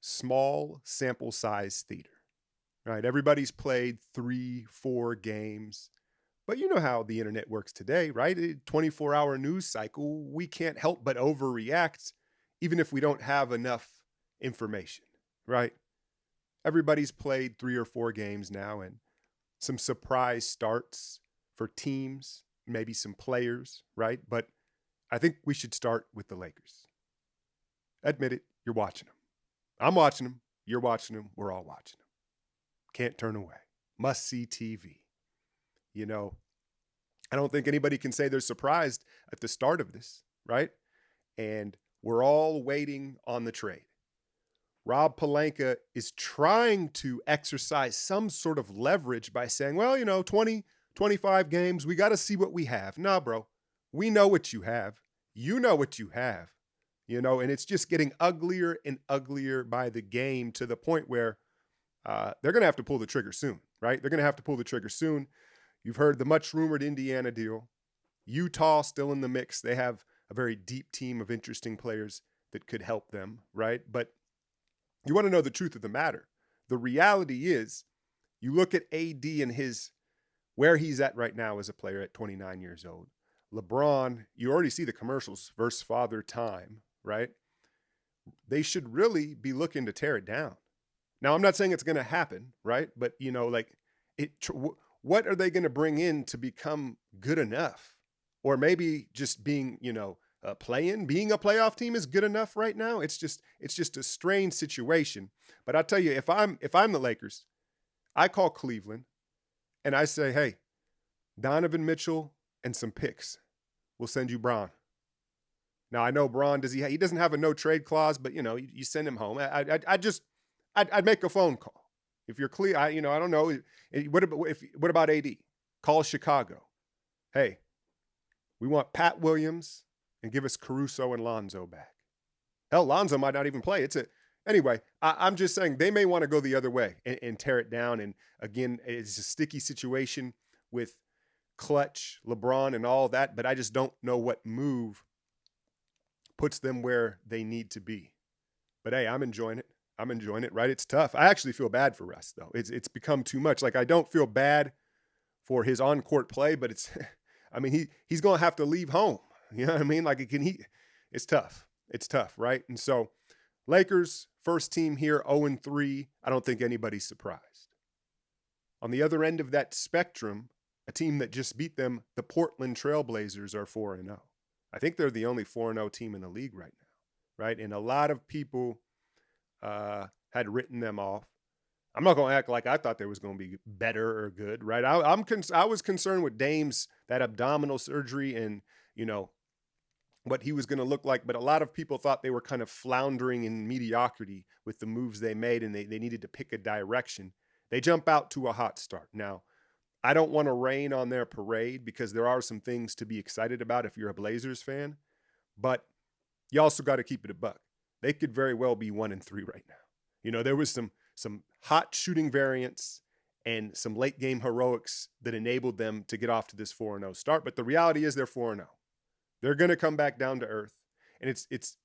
small sample size theater, right? Everybody's played 3, 4 games. But you know how the internet works today, right? 24-hour news cycle, we can't help but overreact even if we don't have enough information, right? Everybody's played 3 or 4 games now and some surprise starts for teams, maybe some players, right? But I think we should start with the Lakers. Admit it, you're watching them. I'm watching them. You're watching them. We're all watching them. Can't turn away. Must see TV. You know, I don't think anybody can say they're surprised at the start of this, right? And we're all waiting on the trade. Rob Pelinka is trying to exercise some sort of leverage by saying, well, 20, 25 games, we got to see what we have. Nah, bro, we know what you have. You know what you have, and it's just getting uglier and uglier by the game to the point where they're going to have to pull the trigger soon, right? They're going to have to pull the trigger soon. You've heard the much rumored Indiana deal. Utah still in the mix. They have a very deep team of interesting players that could help them, right? But you want to know the truth of the matter. The reality is, you look at AD and where he's at right now as a player at 29 years old. LeBron, you already see the commercials versus Father Time, right? They should really be looking to tear it down. Now, I'm not saying it's going to happen, right? But, what are they going to bring in to become good enough? Or maybe just being, being a playoff team is good enough right now. It's just a strange situation. But I tell you, if I'm the Lakers, I call Cleveland and I say, hey, Donovan Mitchell and some picks. We'll send you Bron. Now I know Bron he doesn't have a no trade clause, but you send him home. I'd make a phone call. If you're clear, I don't know. What about AD? Call Chicago. Hey, we want Pat Williams and give us Caruso and Lonzo back. Hell, Lonzo might not even play. Anyway. I'm just saying they may want to go the other way and tear it down. And again, it's a sticky situation with Clutch, LeBron, and all that. But I just don't know what move puts them where they need to be. But hey, I'm enjoying it. Right? It's tough. I actually feel bad for Russ, though. It's become too much. Like, I don't feel bad for his on-court play, but he's going to have to leave home. You know what I mean? Like, it's tough. It's tough, right? And so, Lakers, first team here, 0-3. I don't think anybody's surprised. On the other end of that spectrum, a team that just beat them, the Portland Trailblazers, are 4-0. I think they're the only 4-0 team in the league right now, right? And a lot of people had written them off. I'm not going to act like I thought they was going to be better or good, right? I was concerned with that abdominal surgery and, what he was going to look like. But a lot of people thought they were kind of floundering in mediocrity with the moves they made, and they needed to pick a direction. They jump out to a hot start. Now, I don't want to rain on their parade because there are some things to be excited about if you're a Blazers fan, but you also got to keep it a buck. They could very well be 1-3 right now. There was some hot shooting variance and some late game heroics that enabled them to get off to this 4-0 start. But the reality is they're 4-0. They're going to come back down to earth. And it's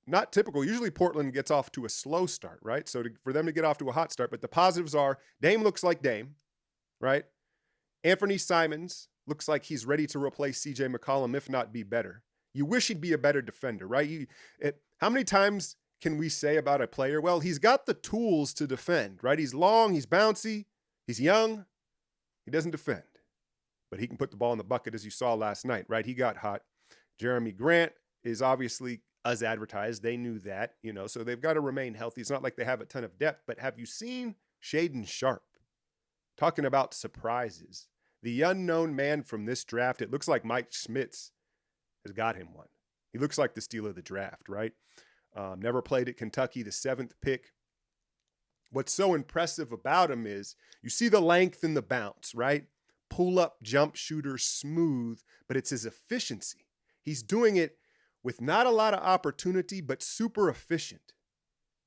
not typical. Usually Portland gets off to a slow start, right? So for them to get off to a hot start. But the positives are Dame looks like Dame, right? Anthony Simons looks like he's ready to replace CJ McCollum, if not be better. You wish he'd be a better defender, right? How many times can we say about a player, well, he's got the tools to defend, right? He's long, he's bouncy, he's young, he doesn't defend. But he can put the ball in the bucket, as you saw last night, right? He got hot. Jeremy Grant is obviously as advertised. They knew that, so they've got to remain healthy. It's not like they have a ton of depth, but have you seen Shaedon Sharpe? Talking about surprises. The unknown man from this draft, it looks like Mike Schmitz has got him one. He looks like the steal of the draft, right? Never played at Kentucky, the 7th pick. What's so impressive about him is you see the length and the bounce, right? Pull up, jump shooter, smooth, but it's his efficiency. He's doing it with not a lot of opportunity, but super efficient.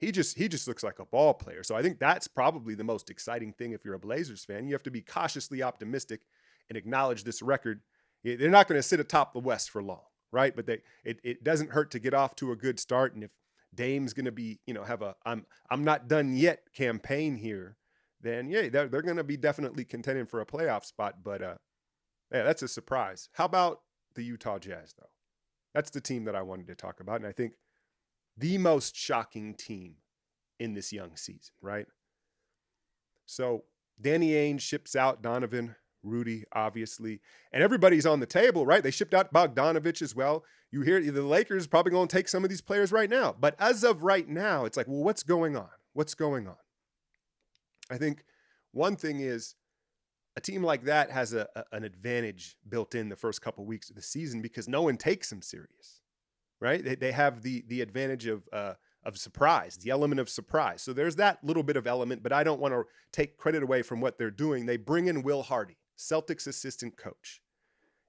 He just looks like a ball player. So I think that's probably the most exciting thing if you're a Blazers fan. You have to be cautiously optimistic and acknowledge this record. They're not going to sit atop the West for long, right? But it doesn't hurt to get off to a good start. And if Dame's going to be, have a I'm not done yet campaign here, then yeah, they're going to be definitely contending for a playoff spot. But yeah, that's a surprise. How about the Utah Jazz though? That's the team that I wanted to talk about, and I think the most shocking team in this young season, right? So Danny Ainge ships out Donovan, Rudy, obviously, and everybody's on the table, right? They shipped out Bogdanovich as well. You hear the Lakers probably going to take some of these players right now. But as of right now, it's like, well, what's going on? What's going on? I think one thing is a team like that has an advantage built in the first couple weeks of the season because no one takes them serious, right? They have the advantage of surprise, the element of surprise. So there's that little bit of element, but I don't want to take credit away from what they're doing. They bring in Will Hardy, Celtics assistant coach.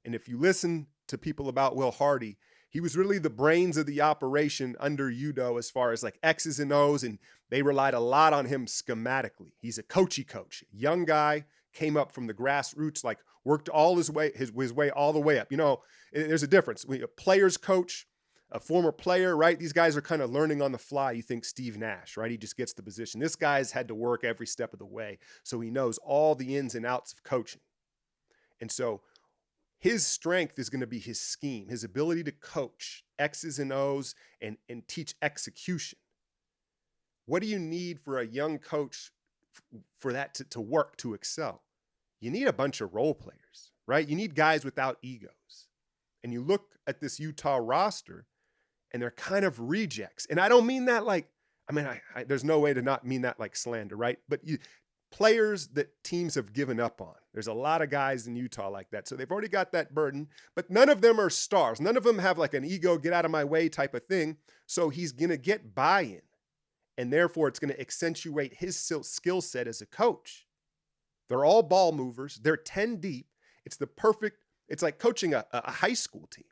And if you listen to people about Will Hardy, he was really the brains of the operation under Udo as far as like X's and O's, and they relied a lot on him schematically. He's a coachy coach, young guy, came up from the grassroots, like worked all his way all the way up. There's a difference. A player's coach, a former player, right? These guys are kind of learning on the fly. You think Steve Nash, right? He just gets the position. This guy's had to work every step of the way, so he knows all the ins and outs of coaching. And so his strength is going to be his scheme, his ability to coach X's and O's and teach execution. What do you need for a young coach for that to work, to excel? You need a bunch of role players, right? You need guys without egos. And you look at this Utah roster, and they're kind of rejects. And I don't mean that like, there's no way to not mean that like slander, right? But players that teams have given up on. There's a lot of guys in Utah like that. So they've already got that burden, but none of them are stars. None of them have like an ego, get out of my way type of thing. So he's going to get buy-in. And therefore, it's going to accentuate his skill set as a coach. They're all ball movers. They're 10 deep. It's like coaching a high school team.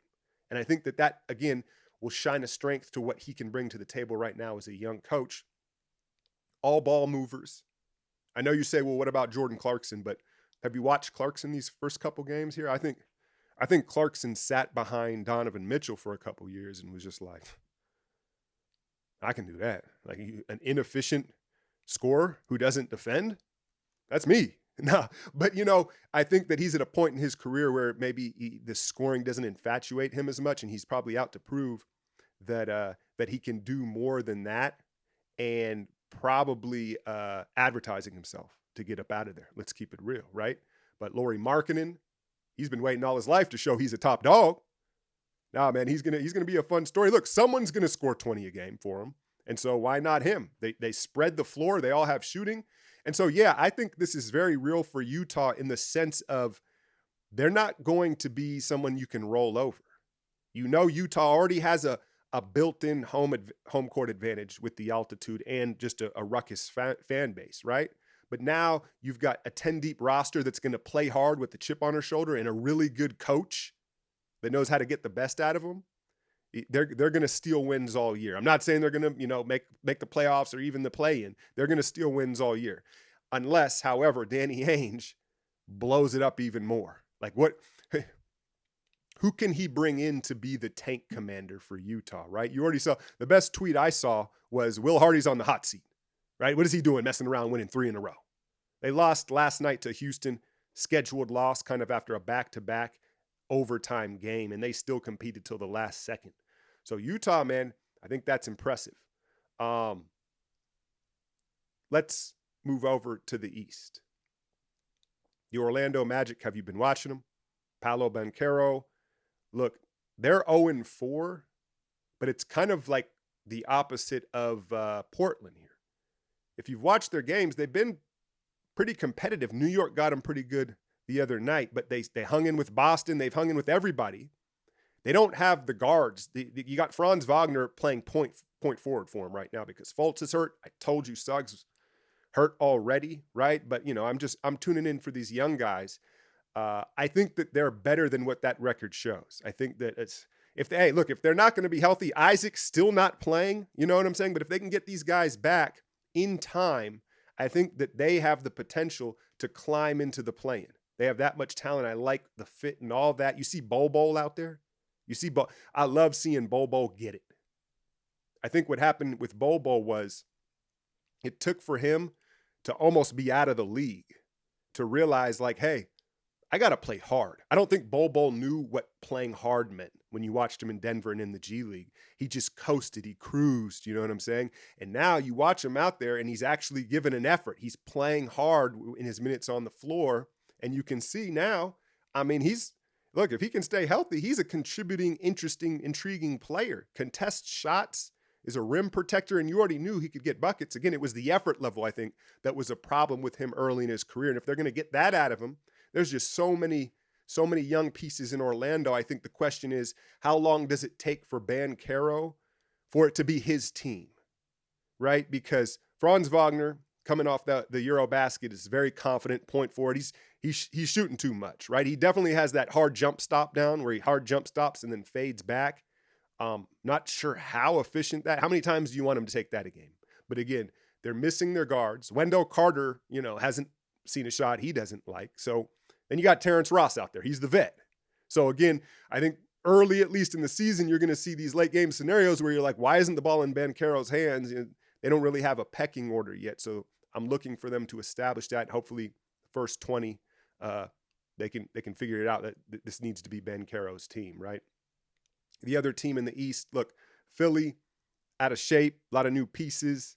And I think that, again, will shine a strength to what he can bring to the table right now as a young coach. All ball movers. I know you say, well, what about Jordan Clarkson? But have you watched Clarkson these first couple games here? I think Clarkson sat behind Donovan Mitchell for a couple years and was just like, I can do that. Like an inefficient scorer who doesn't defend, that's me. No, but I think that he's at a point in his career where maybe the scoring doesn't infatuate him as much, and he's probably out to prove that he can do more than that, and probably advertising himself to get up out of there. Let's keep it real, right? But Lauri Markkanen, he's been waiting all his life to show he's a top dog. Nah, man, he's gonna be a fun story. Look, someone's gonna score 20 a game for him, and so why not him? They spread the floor. They all have shooting, and so yeah, I think this is very real for Utah in the sense of they're not going to be someone you can roll over. Utah already has a built-in home court advantage with the altitude and just a ruckus fan base, right? But now you've got a 10-deep roster that's going to play hard with the chip on her shoulder and a really good coach that knows how to get the best out of them. They're going to steal wins all year. I'm not saying they're going to make the playoffs or even the play-in. They're going to steal wins all year, unless, however, Danny Ainge blows it up even more. Like what? Who can he bring in to be the tank commander for Utah, right? You already saw, the best tweet I saw was Will Hardy's on the hot seat, right? What is he doing messing around winning 3 in a row? They lost last night to Houston, scheduled loss kind of after a back-to-back overtime game, and they still competed till the last second. So Utah, man, I think that's impressive. Let's move over to the East. The Orlando Magic, have you been watching them? Paolo Banchero. Look, they're 0-4, but it's kind of like the opposite of Portland here. If you've watched their games, they've been pretty competitive. New York got them pretty good the other night, but they hung in with Boston. They've hung in with everybody. They don't have the guards. You got Franz Wagner playing point forward for him right now because Fultz is hurt. I told you Suggs hurt already, right? But, I'm tuning in for these young guys. I think that they're better than what that record shows. I think that if they're not going to be healthy, Isaac's still not playing, you know what I'm saying? But if they can get these guys back in time, I think that they have the potential to climb into the play-in. They have that much talent. I like the fit and all that. You see Bol Bol out there? I love seeing Bol Bol get it. I think what happened with Bol Bol was it took for him to almost be out of the league to realize, like, hey, I got to play hard. I don't think Bol Bol knew what playing hard meant when you watched him in Denver and in the G League. He just coasted, he cruised, you know what I'm saying? And now you watch him out there and he's actually given an effort. He's playing hard in his minutes on the floor. And you can see now, I mean, look, if he can stay healthy, he's a contributing, interesting, intriguing player. Contests shots, is a rim protector, and you already knew he could get buckets. Again, it was the effort level, I think, that was a problem with him early in his career. And if they're going to get that out of him, there's just so many young pieces in Orlando. I think the question is, how long does it take for Banchero for it to be his team, right? Because Franz Wagner, coming off the Eurobasket, is very confident, point forward. He's shooting too much, right? He definitely has that hard jump stop down where he hard jump stops and then fades back. Not sure how efficient how many times do you want him to take that a game? But again, they're missing their guards. Wendell Carter, hasn't seen a shot he doesn't like. So then you got Terrence Ross out there. He's the vet. So again, I think early, at least in the season, you're going to see these late game scenarios where you're like, why isn't the ball in Banchero's hands? They don't really have a pecking order yet. So I'm looking for them to establish that. Hopefully the first 20, they can figure it out that this needs to be Banchero's team, right? The other team in the East, look, Philly, out of shape, a lot of new pieces.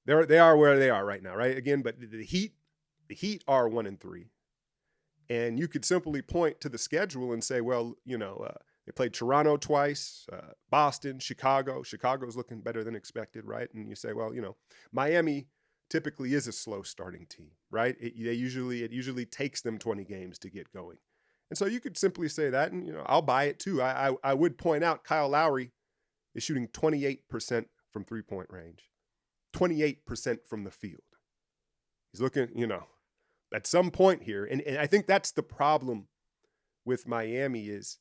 They are where they are right now, right? Again, but the Heat are 1-3, and you could simply point to the schedule and say, well, they played Toronto twice, Boston, Chicago. Chicago's looking better than expected, right? And you say, well, Miami typically is a slow starting team, right? It usually takes them 20 games to get going. And so you could simply say that, and I'll buy it too. I would point out Kyle Lowry is shooting 28% from three-point range, 28% from the field. He's looking, at some point here, and I think that's the problem with Miami is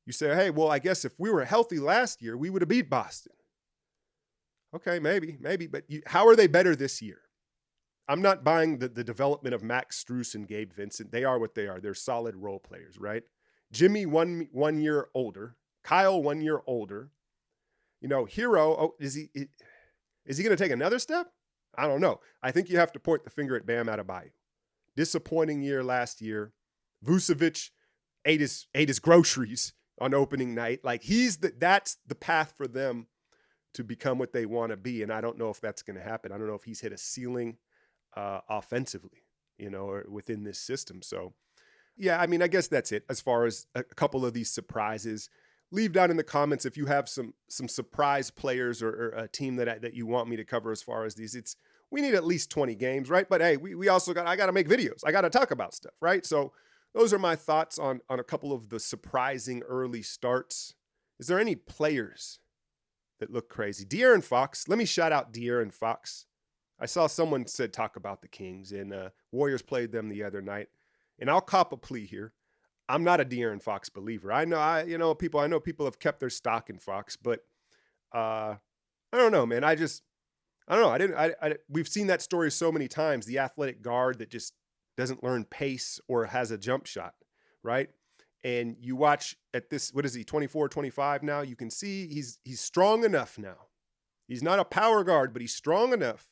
you say, hey, well, I guess if we were healthy last year, we would have beat Boston. Okay, maybe, but how are they better this year? I'm not buying the development of Max Strus and Gabe Vincent. They are what they are. They're solid role players, right? Jimmy, one year older. Kyle, 1 year older. Hero, is he going to take another step? I don't know. I think you have to point the finger at Bam Adebayo. Disappointing year last year. Vucevic ate his groceries on opening night. Like that's the path for them to become what they want to be. And I don't know if that's going to happen. I don't know if he's hit a ceiling offensively, or within this system. So, yeah, I mean, I guess that's it as far as a couple of these surprises. Leave down in the comments if you have some surprise players or a team that you want me to cover as far as these. We need at least 20 games, right? But hey, we also I got to make videos. I got to talk about stuff, right? So those are my thoughts on a couple of the surprising early starts. Is there any players that look crazy? De'Aaron Fox. Let me shout out De'Aaron Fox. I saw someone said talk about the Kings, and Warriors played them the other night. And I'll cop a plea here. I'm not a De'Aaron Fox believer. I know people have kept their stock in Fox, but I don't know, man. I don't know. We've seen that story so many times. The athletic guard that just doesn't learn pace or has a jump shot, right? And you watch at this, what is he, 24, 25 now? You can see he's strong enough now. He's not a power guard, but he's strong enough.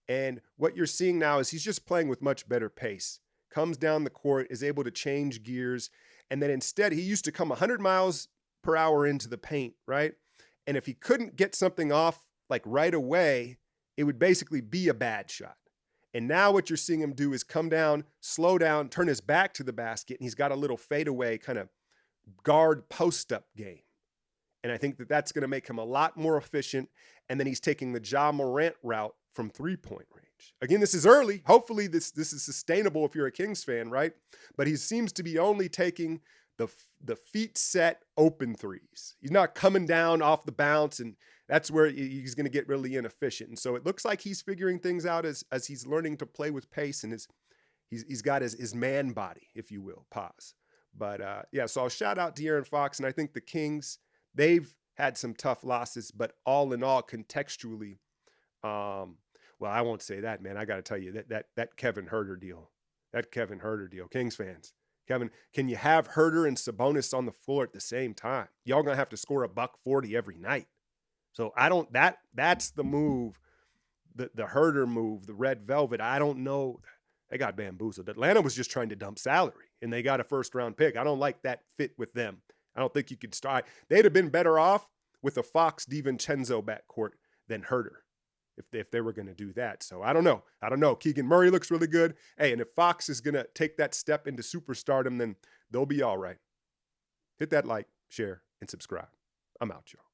And what you're seeing now is he's just playing with much better pace. Comes down the court, is able to change gears. And then instead, he used to come 100 miles per hour into the paint, right? And if he couldn't get something off like right away, it would basically be a bad shot. And now what you're seeing him do is come down, slow down, turn his back to the basket, and he's got a little fadeaway kind of guard post-up game. And I think that's going to make him a lot more efficient. And then he's taking the Ja Morant route from three-point range. Again, this is early. Hopefully this is sustainable if you're a Kings fan, right? But he seems to be only taking the feet set open threes. He's not coming down off the bounce, and that's where he's going to get really inefficient. And so it looks like he's figuring things out as he's learning to play with pace, and he's got his man body, if you will. Pause. But yeah, so I'll shout out De'Aaron Fox, and I think the Kings, they've had some tough losses, but all in all, contextually, well, I won't say that, man. I got to tell you that Kevin Huerter deal, Kings Kevin, can you have Herter and Sabonis on the floor at the same time? Y'all gonna have to score a buck 40 every night. So I don't that's the move, the Herter move, the red velvet. I don't know. They got bamboozled. Atlanta was just trying to dump salary and they got a first round pick. I don't like that fit with them. I don't think you could start. They'd have been better off with a Fox DiVincenzo backcourt than Herter if they were going to do that. So I don't know. Keegan Murray looks really good. Hey, and if Fox is going to take that step into superstardom, then they'll be all right. Hit that like, share, and subscribe. I'm out, y'all.